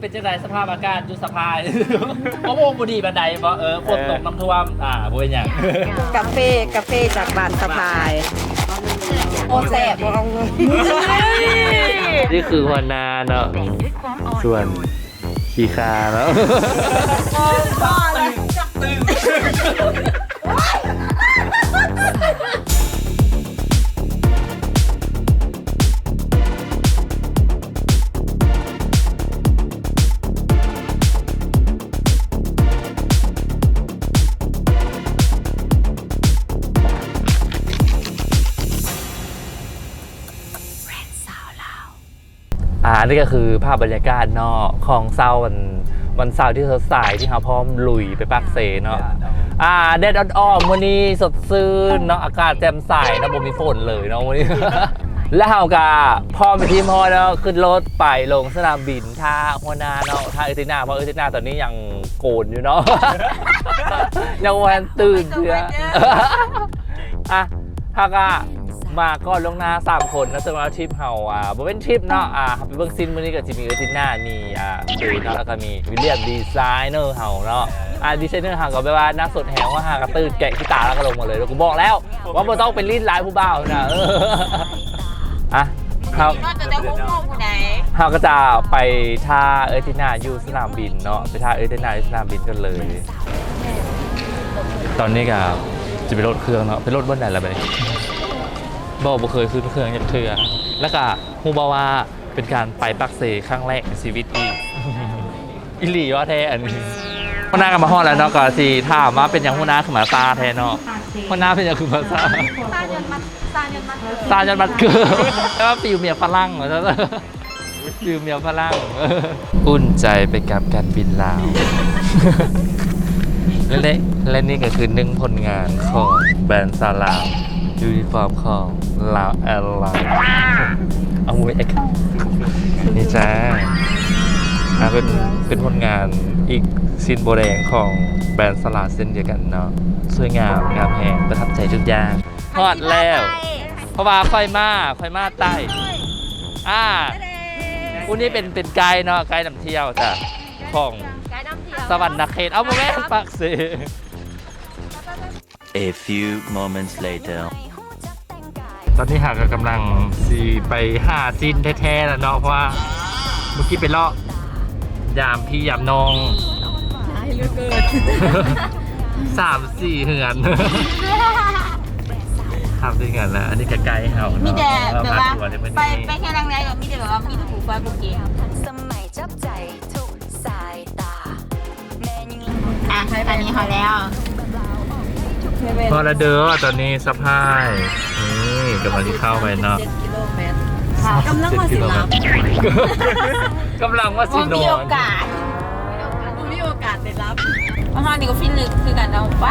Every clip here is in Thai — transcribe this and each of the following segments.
เป็นจังไดสภาพอากาศอยู่สภายโอ้โหบ่ดีบันไดบ่ฝนตกน้ำท่วมบ่เป็นหยัง กาแฟจากบ้านสะพายโอ้แซ่บเอาเงิน นี่คือหัวนาเนาะส่วนขี้คาเนาะ อันนี้ก็คือภาพบรรยากาศเนาะของเศร้าวันเสาร์ที่สดใสที่เขาพร้อมลุยไปปากเสเนาะแดดอ่อนๆวันนี้สดชื่นเนาะอากาศแจ่มใสนะบ่มีฝนเลยเนาะวันนี้ แล้วเราก็พร้อมไปทีมพอแล้วขึ้นรถไปลงสนามบินท่าหัวนาเนาะท่าเอตินาเพราะเอตินาตอนนี้ยังโกนอยู่เนาะ ยังวันตื่นเชื่อถ้าก็มาก็ลงหน้า3 คนนะสำหรับทริปเฮาบ่เป็นทริปเนาะไปเบิ่งซินมื้อนี้ก็สิมีอาทิตย์หน้ามีคุยเนาะแล้วก็มีวิลเลียมดีไซเนอร์เฮาเนาะดีไซเนอร์เฮาก็แปลว่านักสดแหวว่าหากระตื่นแกะกีตาร์แล้วก็ลงมาเลยแล้วกูบอกแล้วว่าบ่ต้องเป็นลิ้นหลายผู้บ่าวนะเฮาก็จะไปท่าเอตินาอยู่สนามบินเนาะไปท่าเอตินาที่สนามบินกันเลย ตอนนี้ก็จะไปรถเครื่องเนาะไปรถบนไหนล่ะบัดนี้บ่เคยขึ้นเครื่องยักเทือแล้วก็ฮู้บ่ว่าเป็นการไปปักเสครั้งแรกในชีวิตอีก อิหลีว่าแท้อันนี้หัวหน้ากันมาฮอดแล้วเนาะก็สิถามว่าเป็นหยังหัวหน้าคือหมาซาแท้เนาะหัวหน้าเป็นหยังคือหมาซาซายันมัดเกิดแล้วฟิวเมียฝรั่งเหรอจ๊ะฟิวเมียฝรั่งอุ่นใจไปกับการบินลาว และนี่ก็คือ1 ผลงานของแบรนด์ซาลาวยูนิฟอร์มของลาวแอร์ไลน์เอาไว้นี่จ้าเป็นผลงานอีกซินโบแดงของแบรนด์ซาลาวเส้นเดียวกันเนาะสวยงามแหงประทับใจทุกอย่างทอดแล้วเพราะว่าค่อยมาใต้วันนี้เป็นไกด์เนาะไกด์นำเที่ยวจ้ะของสวรรค์นักเขตเอามาแม่ปักสิ A few moments later ตอนนี้หากกำลังสีไปหาซินแท้ๆแล้วเนาะเพราะว่าเมื่อกี้ไปเลาะยามพี่ยามน้อง3-4 เหือน3-4 เหือนแล้วอันนี้ใกล้ๆเฮามีแต่แบบว่าไปแค่นั่งได้แบบมีแต่แบบว่ามีแต่ผูกไฟผูกเกมสมัยจับใจทุกสายตาตอนนี้เขาแล้วพอละเด้อตอนนี้สะพายนี่กำลังที่เข้าไปเนาะกำลังมาสิรับ กำลังว่าสินอน มีโอกาสได้รับเพราะตอนนี้ก็ฟินลึกคือกันเอาไป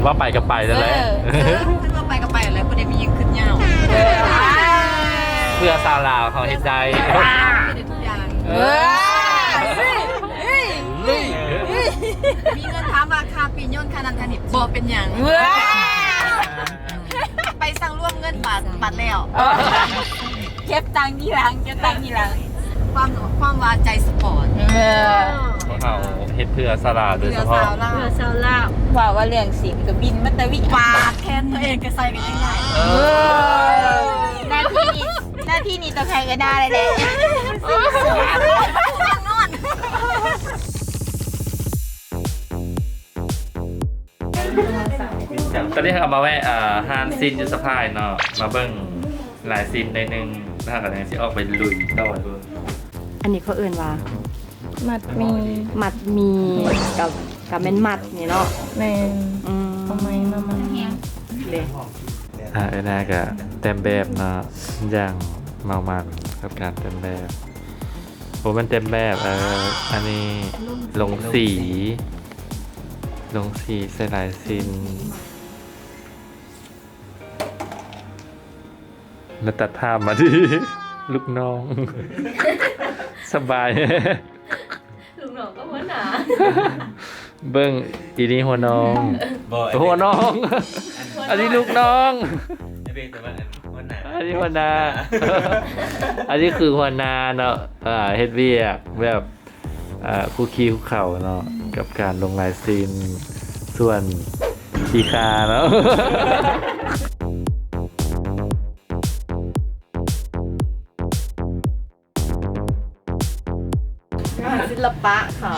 ว่าไปก็ไปแล้วแหละว่าไปก็ไปแล้วประเดี๋ยวมียังขึ้นยาวเพื่อซาลาวเขาเห็นใจทุกอย่างมีเงินถามราคาปีย่นค่านันทนิบบอกเป็นอย่างไปสั่งร่วมเงินบัตรแล้วเก็บตังค์ทีหลังความว่าใจสปอร์ตเขาเห็นเพื่อซาลาวโดยเฉพาะเพื่อซาลาวว่าเรื่องสิงกับบินมัตตวิปาแทนตัวเองก็ใส่กันยังไงหน้าที่นี้ตัวใครก็ได้เลย ตอนนี้เรามาแวะฮานซินยูสะพายเนาะมาเบิ้งหลายซินในหนึ่งถ้ากับยังที่ออกไปลุยต่อเบิ้งอันนี้เขาเอื่นว่ามัดมีกับเม็นมัดนี่เนาะแม่ทำไมมาเลยเอ็นากะเต็มแบบเนาะอย่างเมามันกับการเต็มแบบผมมันเต็มแบบอันนี้ลงสีใส่หลายซินแล้วตัดภาพมาที่ลูกน้อง สบายลูกน้องก็หัวหนาเบิ้งอีนี่หัวน้องอันนี้ลูกน้องไอเบงแต่ว่าหัวหนา นนี้หัวหน้า อันนี้คือหัวหน้าเนาะเฮ็ดเวียกแบบคู่ขี้คู่เข่าเนาะกับการลงลายซีนส่วนขี้คาเนาะ ศิลปะเขา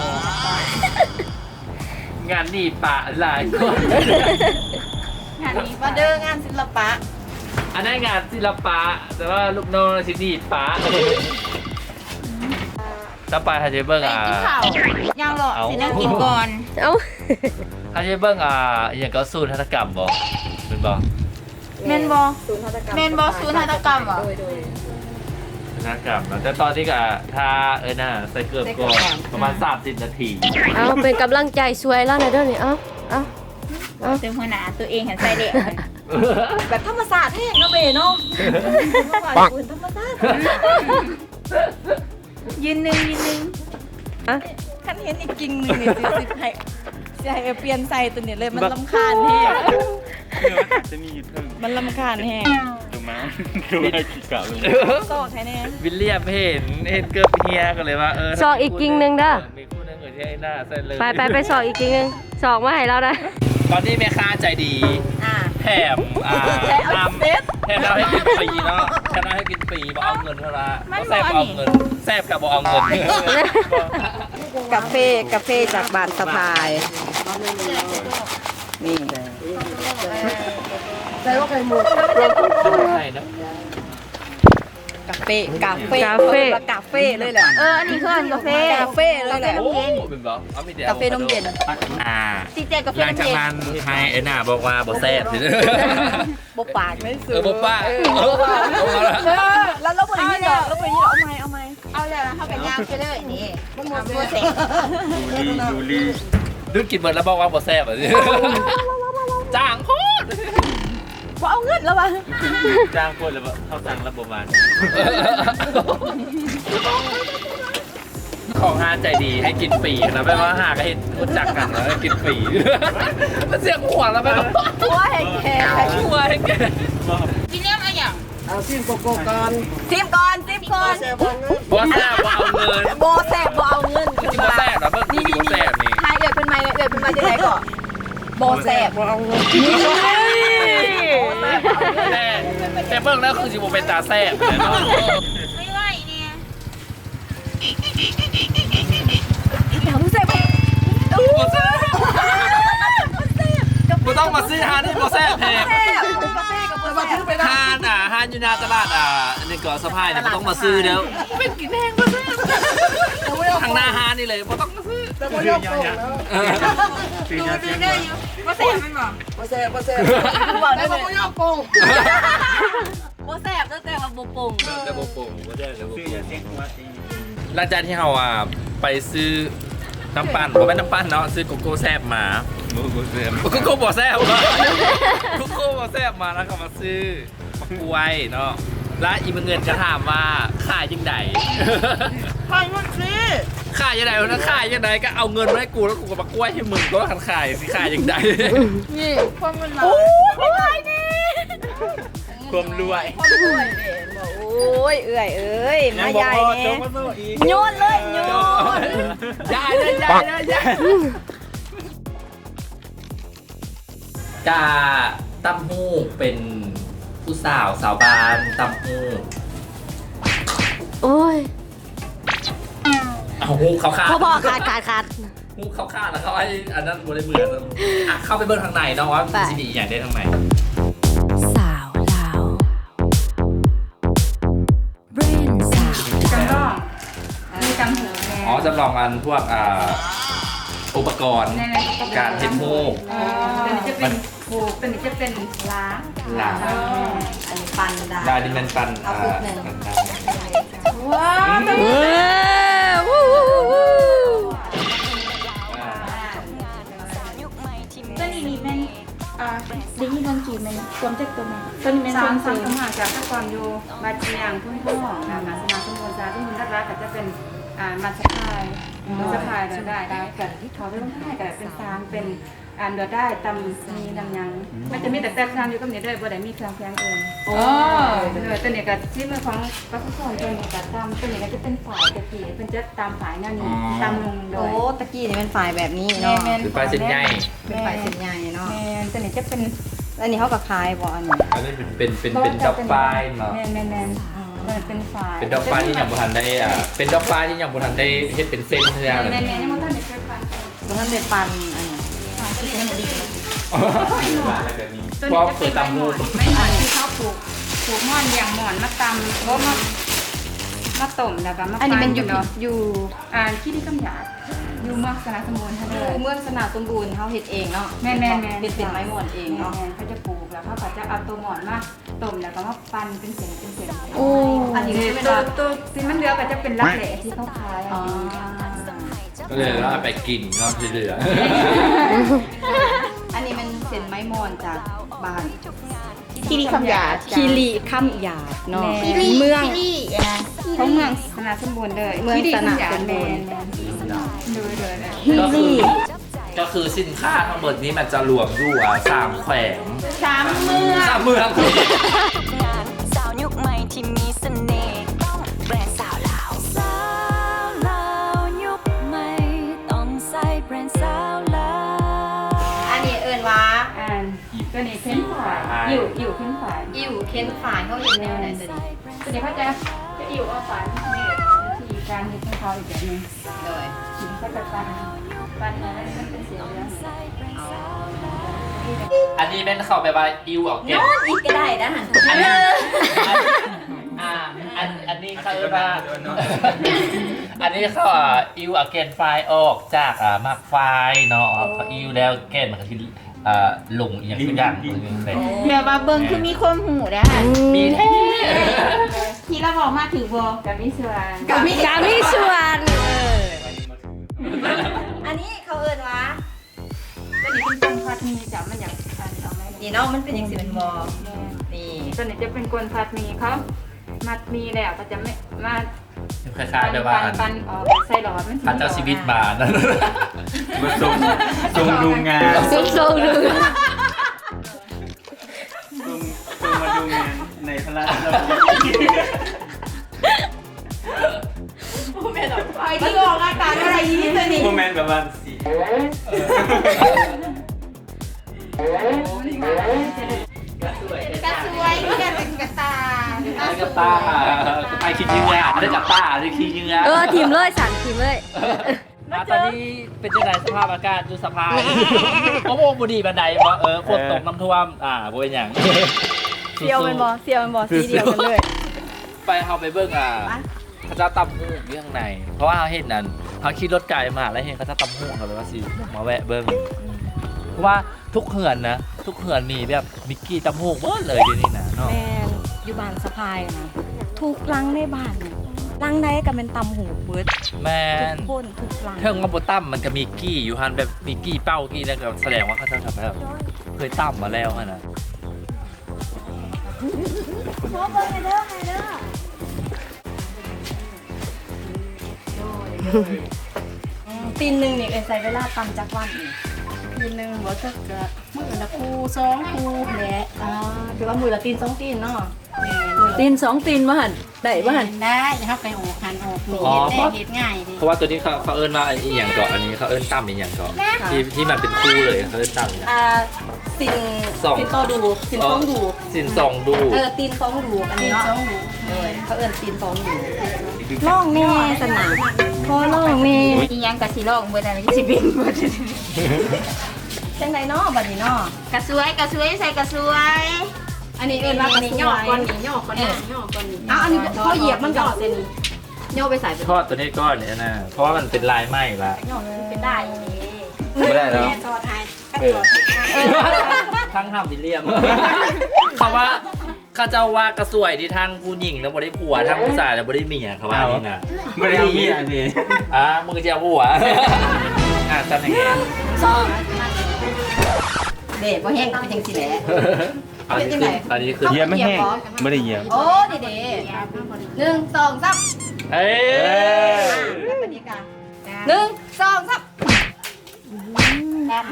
งานนี่ปะหลายคน งานนี้ มาเด้องานศิลปะ อันนั้นงานศิลปะแต่ว่าลูกน้องสินี่ปะถ้าไปฮาเจเบิ้ง ไปกินข้าวยังหรอสินั่งกินก่อน เอ้า ฮาเจเบิ้งอย่างก็สู้ทัศกรรมบ่เป็นบ่ เมนบอ ศูนย์หัตถกรรม เมนบอศูนย์หัตถกรรมเหรอ โดย ทัศกรรมแต่ตอนนี้ก็ถ้าน่ะใส่เกือบก่อนประมาณ30 นาที เอาเป็นกำลังใจช่วยแล้วนะเด้อนี่เอา เติมหัวหน้าตัวเองเห็นใส่เด็ก แบบธรรมศาสตร์แห้งเนาะเบเนาะปังธรรมศาสตร์ ยืนหนึ่ง คันเห็นอีกกิ่งหนึงนี่สิให้เปลี่ยนใส่ตัวนี้เลยมันรำคาญแห้ง จะมีอยู่เพิ่ง มันรำคาญแห้ง ดูมาดูอะไรกี่เก่าเลย ซอกแค่นี้ วิลเลียมเห็นเกือบเฮียก็เลยว่าสอกอีกกิ่งหนึงเด้อ มีคู่นึงที่ให้หน้าใส่เลย ไปสอกอีกกิ่งหนึงสอกมาให้เราได้ ตอนนี้แม่ค้าใจดี แถมน้ำแถมน้ำให้กินฟรีเนาะแถมน้ำให้กินฟรีบ่เอาเงินเท่าไหร่แซ่บเอาเงินแซ่บกับบ่เอาเงิน กาแฟจากบ้านสะพายนี่ ใช่นะ กาแฟเลยแหละ อันนี้คืออันกาแฟ กาแฟเลยแหละ โอ้เป็นบ่เอาไม่เดียว กาแฟนมเย็น ซีเจกาแฟ หลัง น้ำ จาก เย็น นั้นให้หน้าบอกว่าบ่แซ่บสิ บปากไม่ซื้ บ่ป้า แล้วเราไปยี่ดอกเอาไหม เอาเลยนะเข้าไปย่างไปเลยนี่มันมัวเสก ดูรี ดูกินเบิดแล้วบอกว่าบ่แซ่บอ่ะสิจ้างโคตร ว่าเอาเงินแล้ววะ จ้างคนเลยว่าเขาสั่งระบบมา ของฮาใจดีให้กินฟรีนะแปลว่าหาก็เห็นรู้จักกันแล้วให้กินฟรีมันเสียงหัวแล้วแม่ ว่าให้แก หัวให้แก กินเลี้ยงอะไรอย่าง ซิมก่อน บ่แซ่บบ่เอาเงิน โบแสบโบเอาเงิน จริงบ่แซ่บนะเบิ่งนี่บ่แซ่บนี่ ใครเป็นไม้ที่ไหนก่อนโบแสบโบเอาเงิน แต่เบิ่งแล้วคือสิบ่เป็นตาแซ่บเนาะ ไม่ไหวเนี่ย บ่ต้องมาซื้อฮานนี่บ่แซ่บแพง กาแฟกับโบแสบ ฮานอยู่หน้าตลาดอันนี้ก็สะพายเนี่ยบ่ต้องมาซื้อเด้อเป็นกินแพงบ่แซ่บทางหน้าฮานนี่เลยบ่ต้องมาซื้อ ซื้อยาว ซื้อยาว ดูได้อยู่ว่าเสกมันบอก บอกได้ไหมโบยอกปงโบแสบตั้งแต่ว่าโบปง แต่บ่โป่งบ่ได้แต่บ่ ซื้อ โป่ ยาง เสียงหัวตี หลังจากที่เราไปซื้อน้ำปั่นบ่แม่นน้ำปั่นเนาะซื้อโกโก้แซ่บมา มือกูเสื่อม โกโก้บ่แซ่บโกโก้บ่แซ่บมาแล้วก็มาซื้อมะกล้วยเนาะแล้วอีเงินก็ถามว่าขายจังได ใครมันสิ ขายยังไงวะนะขายยังไงก็เอาเงินมาให้กูแล้วกูก็มากล้วยให้มึงก็ขันขายสิขายยังไง นี่ความมันมา ไม่ไหวดิ ความรวย โอ้ยเอื่อยเอ้ยมาใหญ่ โจ๊ เนี่ย กมาโซ่อีก โยนเลยโยน ยายเลยยายเลยยายกาตั้มหูกเป็นผู้สาวบ้านตั้มหูก โอ้ย เอาหูเขาขาด พอขาด หูเขาขาดแล้วเขาไอ้อันนั้นบริเวณเข้าไปเบิ้งทางในเนาะว่าซีดีอย่างได้ทางไหน สาวลาวเบรนสาว จำลองมีจำหูแน่ อ๋อจำลองอันพวกอุปกรณ์การเทมโม ตัวนี้จะเป็นผูกตัวนี้จะเป็นล้าง หลัง อันนี้ปันดา ลายดิเมนปัน ว้าว เว้ยวู้วู้วู้ ตัวนี้นี่เป็นดีที่มันกี่มันรวมจากตัวมันตัวนี้เป็น สาม ส่วน สำหรับจากตะกอนอยู่บาดเจียงพุ่นพ่อมาสมาสมบูรณ์ซาสมบูรณ์รักก็จะเป็นมาสะพายได้กันที่เขาไปลงท้ายก็เป็นซางเป็น อ่านเดือดได้ตำมีน้ำยังมันจะมีแต่แซ่บๆอยู่กับนี้ได้บ่ได้มีเครื่องแกงเอง โอ้ ตัวนี้ก็ที่มือของปลาส้มตัวนี้ก็ตำตัวนี้ก็จะเป็นฝ่ายตะกี้เป็นจะตำฝ่ายนั่นนี่ตำลงโด โอ้ ย ตะกี้นี่เป็นฝ่ายแบบนี้เนาะ คือปลาเส้นใหญ่ เป็นฝ่ายเส้นใหญ่เนาะ แม่ตัวนี้จะเป็น อันนี้เขาก็คล้ายบ่อันนี้ อันนี้เป็นดอกปลายเนาะ แม่เป็นฝ่าย เป็นดอกปลายที่ยังบ่ทันได้เป็นดอกปลายที่ยังบ่ทันได้เฮ็ดเป็นเส้นเท่านั้น แม่ยังไม่ทันได้เคยฟัง บ่ทันได้ปั่นอันนี้ ตัวนี้มันดี เพราะเคยตำมูก ไม่หมอนที่เขาปลูกหมอนอย่างหมอนมาตำก็มาต้มแล้วก็มา อันนี้เป็นอยู่ เนาะ อยู่ ที่ที่กำยาดอยู่เมืองสระสมบูรณ์ท่า อ เด้ ยู่ อ เมืองสนาสมบูรณ์เขาเฮ็ดเองเนาะ แม่ เป็นไม้ม่วนเองเนาะ เขาจะปลูกแล้วเขาก็จะเอาตัวหมอนมาต้มแล้วก็มาปั้นเป็นเส้นโอ้ อันนี้ตัวที่มันเหลือก็จะเป็นลักแหล่ที่เขาขาย อ๋อ ก็เลยเราเอาไปกินเนาะที่เหลือ อันนี้มันเส้นไม้ม่วนจากบ้าน คีรีคำหยาด คีรีคำหยาดเนาะ คีรี เมือง ของเมืองสระสมบูรณ์เลย เมืองสระสมบูรณ์ ดูเลย ก็คือสินค้าทั้งหมดนี้มันจะรวมอยู่3แขวง 3 เมือง 3เมือง งานสาวยุคใหม่ที่มีเสน่ห์ต้องแบรนด์สาวลาว สาวลาวยุคใหม่ต้องใส่แบรนด์สาวลาว อันนี้เอิ้นว่า ตัวนี้เพ้นฝ่ายอยู่เพ้นฝ่าย อิ่วเค้นฝายเขาเฮ็ดแนวไหนตัวนี้ ตัวนี้เขาจะอยู่เอาฝ่ายนี่วิธีการเฮ็ดของเขาอีกแบบนึง โดย ถึงเขาจะปั้นอะไรมันเป็นเสียงเรื่อง อันนี้เป็นเขาแบบว่าอิวออกเก็ต อีกก็ได้นะ อันนี้เขาเรียกว่าอันนี้เขาอิวออกเกนไฟออกจากมากไฟเนาะเขาอิวแล้วเกนมันก็ที่หลงอย่างทุกอย่างเลย แบบว่าเบิ่งคือมีความหูได้ มีแท้ ที่เราบอกมาถือบ่กับมิสวาน กับมีการมีชวน อันนี้เขาเอิ้นว่า ตัวนี้เป็นกลพัดมีจ้ะมันอยากเอาไหม นี่เนาะมันเป็นอย่างสิเป็นบ่นี่ ตัวนี้จะเป็นกลพัดมีเขามัดมีแล้วก็จะไม่มา คล้ายๆแบบว่า ปั้นออกใส่หลอดมัน พระเจ้าชีวิตมานั่น มาทรงดูงาน ซุกซุกดู ทรงมาดูงานในพระราชวัง ไอ้ที่ออกอากาศอะไรนี้ตัวนี้ โมเมนต์แบบว่าสี กระสวยแค่เป็นกระตา กับตาไปคิดยืนยาได้กับตาได้คิดยืนยา ทีมเลยสั่นทีมเลย ตอนนี้เป็นจังไดสภาพอากาศดูสภาพโอ้โหบุดีบันไดว่าฝนตกน้ำท่วมบ่เป็นอย่าง เสียวมันบ่สีเดียวกันเลย ไปเขาไปเบิ่งเขาจะตำหูอยู่ข้างในเพราะว่าเขาเห็นนั้นเขาขี่รถไกลมาแล้วเห็นเขาจะตำหูเขาเลยว่าสิมาแวะเบิ่งเพราะว่าทุกเขื่อนนะทุกเขื่อนมีแบบมิกกี้ตำหูเบิดเลยเดี๋ยวนี้นะเนาะ แม่นอยู่บ้านสะพายนะทุกลังในบ้านน่ะลังใดก็เป็นตำหูเบิด แม่ ทุ น กคนทุกลัง เทิงมาบตั้มมันก็มีกี้อยู่ฮันแบบมีกี้เป้ากี้แล้วก็แสดงว่าเขาจะทำแบบเคยตั้มมาแล้วนะ ตีนหนึงนี่เป็นใส่เวลาตำจักวันนี่ตีนหนึงบ่จักก็มื้อละคู่2คู่แหละคือว่ามื้อละตีน2ตีนเนาะ ตีน2ตีนมาหันได้มาหัน ได้เขาไปโอกหันโอกหนู อ๋อ เฮ็ดง่ายดิ เพราะว่าตัวนี้เขาเอิ้นว่าอีหยังเกาะอันนี้เขาเอิ้นตั้มอีหยังเกาะที่มันเป็นคู่เลยเขาเอิ้นตั้มเนี่ย สิน สอง สินโตดูสินต้องดู สินสองดู ตีนต้องดูอันนี้เนาะเขาเอิ้นตีนต้องดูน้องแม่สนามพอน้องแม่ อีหยังกะสิลองเบิดอะไรสิเป็นเบิด จังไดเนาะบัดนี้เนาะ กระสวยใส่กระสวย อันนี้เอิ้นว่ากระสวย ย่อก่อนนี่ อ้าวอันนี้พอเหยียบมันก็เส้นนี้โยกไปใส่ไป ทอดตัวนี้ก้อนเนี่ยนะเพราะว่ามันเป็นลายไหม้ละ เป็นได้ ไม่ได้แล้ว ทอดไทย ทั้งห้ามวิลเลียมเขาว่าเขาเจ้าว่ากระสวยที่ทั้งผู้หญิงแล้วบ่ได้ผัวทั้งผู้ชายแล้วบ่ได้เมียเขาว่านี่นะ ไม่ได้มีอันนี้ มึงจะเอาผัวจำยังไง เด็ดบ่แห้งก็เป็นจังซี่แหละ อันนี้คือ เหยียบไม่แห้งไม่ได้เหยียบ โอ้ดีเด้1 2 3 เอ้ย 1 2 3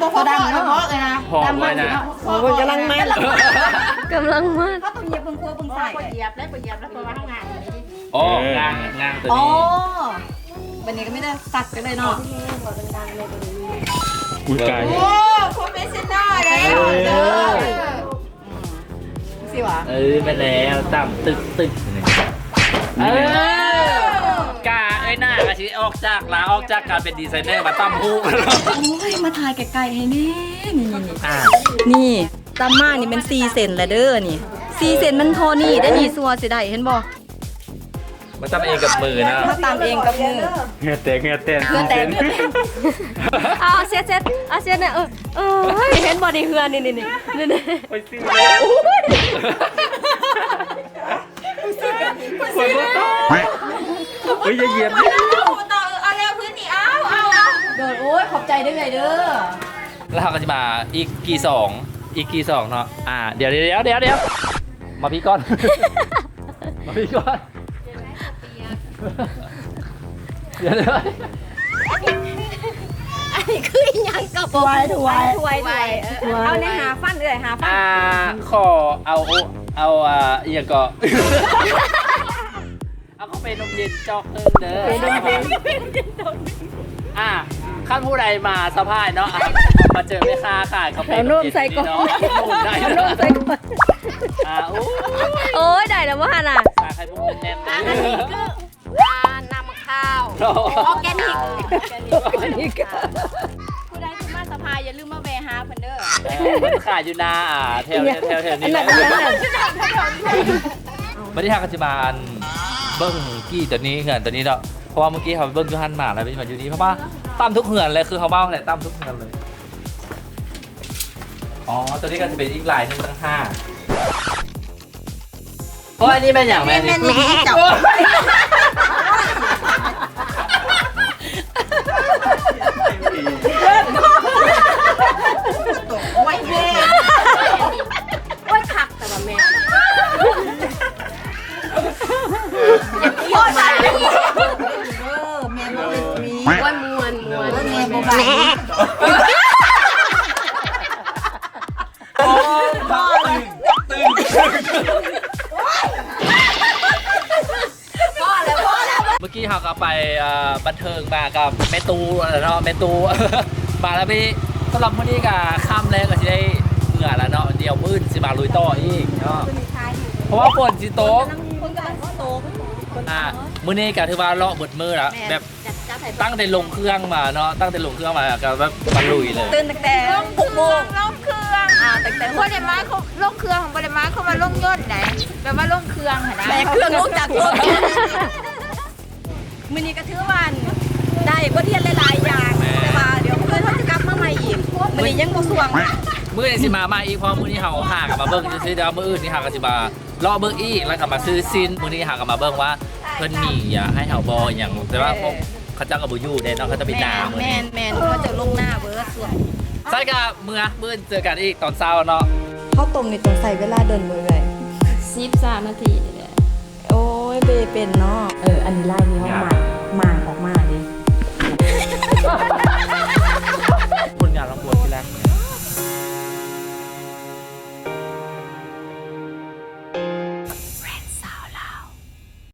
บ่พอดังเนาะเลยนะ พอไว้นะ โอ้ยกำลังมัน กำลังมา ก็ต้องเหยียบเบิ่งครัวเบิ่งใส่เหยียบแล้วเหยียบแล้วเพราะว่าข้างงาน โอ้งางตัว อ๋อ นี้ วันนี้ก็ไม่ได้ตัดกันเลยเนาะ อุ้ยไก่ โอ้โปรเฟชชั่นแนลเลยสิวะ ไปแล้วต่ำตึกกาไอ้หน้ากะชิออกจากลาออกจากการเป็นดีไซเนอร์มาตั้มฮูก โอ้ยมาถ่ายไกลๆให้แนี่นี่ อ่า นี่ตามมานี่เป็น4เซนแล้วเด้อนี่4เซนมันพอนี่ได้นี่สัวสิได้เห็นบ่ มาตั้มเองกับมือนะ ถ้าตามเองกับมือ เหงื่อแตก เพื่อแต่เพื่อแต่ เอาเซ็ตเอาเซ็ตเนี่ยเห็นบอดี้เฮือนนี่ ไปซื้อเลยคนบ่ต้องเฮ้ยอย่าเหยียบดิ เอาแล้วพื้นที่เอา โดนโอ้ยขอบใจด้วยไงเด้อ แล้วเราก็จะมาอีกกี่สองเนาะเดี๋ยวมาพี่ก้อน มาพี่ก้อนเดี๋ยว อันนี้คืออีหยังกับถวยเอาในหาฟันเลยหาฟัน ขอเอาอย่างก็ เอาเข้าไปนมเย็นจอกเด้อขั้นผู้ใดมาสะพายเนาะมาเจอแม่ค้าขายเขาเป็น นุ่มใส่ก่อน ได้ นุ่มใส่ก่อน โอ้ยได้แล้วว่าน่ะ สาใครพวกแน่น อันนี้คือน้ำข้าวออร์แกนิก ผู้ใดที่มาสะพายอย่าลืมมาแวะหาเพิ่นเด้อ มันขายอยู่นาแถวนี้แหละไม่ได้ทางกัจจุบันเบิ้งกี้ตัวนี้เหือนตัวนี้เนาะเพราะว่าเมื่อกี้เขาเบิ้งยูฮันมาแล้วไปมาอยู่นี่เพราะว่าตั้มทุกเหือนเลยคือเขาเบ้าแหละตั้มทุกเหือนเลยอ๋อตัวนี้ก็จะเป็นอีกลายหนึงทั้งห้าเพราะอันนี้เป็นอย่างแม่นี่ เจ้า ไว้แม่ โอ้ยคักแต่ว่าแม่ เที่ยวมาเด้อแม่บ่มี โอ้ยมวน แม่บ่บายเมื่อกี้เขาก็ไปบันเทิงมากับแม่ตูเนาะแม่ตู มาแล้วพี่สำหรับวันนี้ก็ค่ำแล้วก็จะได้เหงื่อแล้วเนาะเดี๋ยวมื้นสิมาลุยต่ออีกเนาะเพราะว่าฝนสิตก คนกำลังโต มื้อนี้ก็ถือว่าเลาะเบิดมือแล้วแบบตั้งแต่ลงเครื่องมาเนาะตั้งแต่ลงเครื่องมาก็แบบมาลุยเลย ตื่นตั้งแต่6 โมง ลงเครื่อง ตั้งแต่ บริมาเขาลงเครื่องของบริมาเขามาลงยนต์ไหนแปลว่าลงเครื่องนะ แต่เครื่องลงจากรถมื้อนี้ก็ถือว่าได้บ่เทียนหลายๆอย่างแต่ว่าเดี๋ยวเพิ่นเขาจะกลับมาใหม่อีกมื้อนี้ยังบ่สวง มื้อนี้สิมาอีกเพราะมื้อนี้เฮาหากับมาเบิ่งซื้อๆเดี๋ยวมื้ออื่นนี่หาก็สิมารอเบิ่งอีกแล้วก็มาซื้อซินมื้อนี้หากับมาเบิ่งว่าเพิ่นมีให้เฮาบ่หยังแต่ว่าพวกเขาเจ้าก็บ่อยู่เด้เนาะเขาจะไปตามมื้อ แม่ นี้ นแม่นเขาจะลงหน้าเบิดส่วน ใช่ก็มื้อเจอกันอีกตอนเช้าเนาะ ข้าวต้มนี่ต้องใส่เวลาเดินมือเลย 13 นาทีนี่แหละ โอ้ยเบเป็นเนาะ อันนี้ไล่ที่เขาหมากออกมาดิ